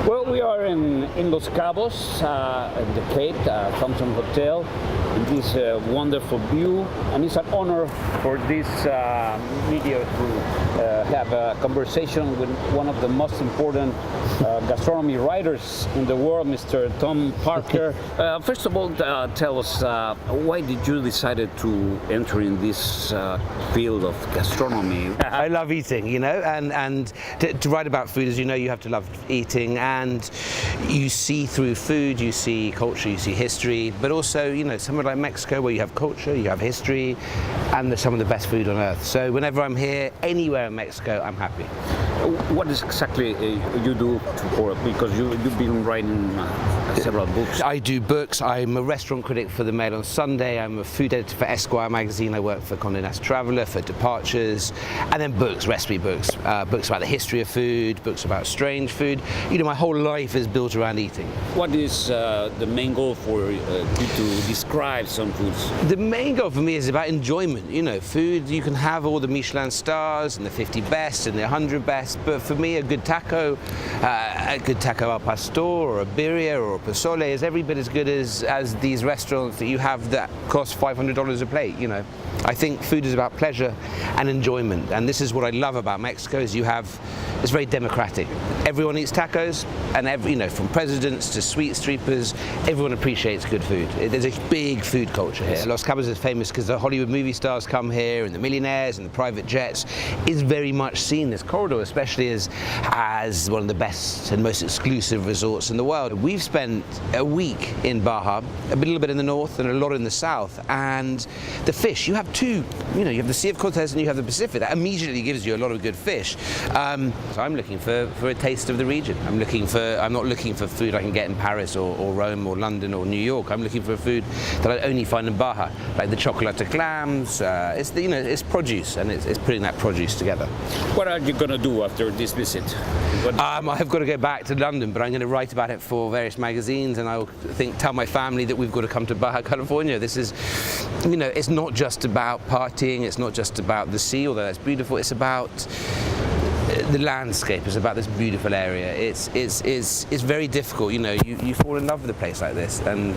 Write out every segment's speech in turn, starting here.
Well, we are in Los Cabos, in the Cape, Thompson Hotel, in this wonderful view, and it's an honor for this media to have a conversation with one of the most important gastronomy writers in the world, Mr. Tom Parker. First of all, tell us, why did you decide to enter in this field of gastronomy? I love eating, you know, and to write about food, as you know, you have to love eating, and you see through food, you see culture, you see history, but also, you know, somewhere like Mexico where you have culture, you have history, and there's some of the best food on earth. So whenever I'm here, anywhere in Mexico, I'm happy. What is exactly you do because you've been writing several books? I do books. I'm a restaurant critic for the Mail on Sunday. I'm a food editor for Esquire magazine. I work for Condé Nast Traveler, for Departures, and then books, recipe books, books about the history of food, books about strange food. You know, my whole life is built around eating. What is the main goal for you to describe some foods? The main goal for me is about enjoyment. You know, food, you can have all the Michelin stars and the 50 best and the 100 best, but for me, a good taco al pastor or a birria or a pozole is every bit as good as these restaurants that you have that cost $500 a plate, you know. I think food is about pleasure and enjoyment, and this is what I love about Mexico, is it's very democratic. Everyone eats tacos, and you know, from presidents to sweet streeters, everyone appreciates good food. There's a big food culture here. Los Cabos is famous because the Hollywood movie stars come here, and the millionaires and the private jets. Is very much seen, this corridor especially, as one of the best and most exclusive resorts in the world. We've spent a week in Baja, a little bit in the north and a lot in the south, and the fish, you have two, you know, you have the Sea of Cortez and you have the Pacific. That immediately gives you a lot of good fish. So I'm looking for a taste of the region. I'm not looking for food I can get in Paris or Rome or London or New York. I'm looking for food that I only find in Baja, like the chocolate clams. It's produce, and it's putting that produce together. What are you going to do after this visit? I've got to go back to London, but I'm going to write about it for various magazines, and I'll tell my family that we've got to come to Baja California. This is, you know, it's not just about partying, it's not just about the sea, although that's beautiful, it's about the landscape, is about this beautiful area. It's very difficult, you know, you fall in love with a place like this, and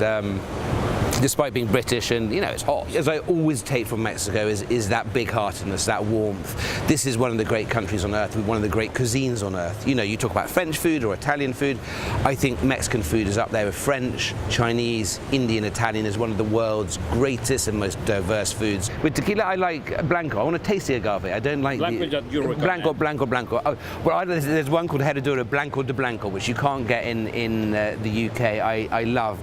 despite being British and, you know, it's hot. As I always take from Mexico is that big-heartedness, that warmth. This is one of the great countries on earth, with one of the great cuisines on earth. You know, you talk about French food or Italian food. I think Mexican food is up there with French, Chinese, Indian, Italian, is one of the world's greatest and most diverse foods. With tequila, I like Blanco. I want to taste the agave. I don't like Blanco. Oh, well, there's one called Herradura Blanco de Blanco, which you can't get in the UK. I love.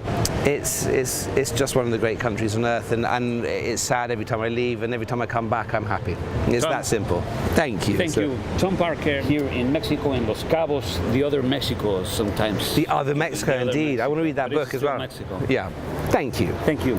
It's just one of the great countries on earth, and it's sad every time I leave, and every time I come back, I'm happy. It's that simple. Thank you. Thank you. Tom Parker here in Mexico, in Los Cabos, the other Mexico sometimes. The other Mexico, indeed. I want to read that book as well. Mexico. Yeah. Thank you. Thank you.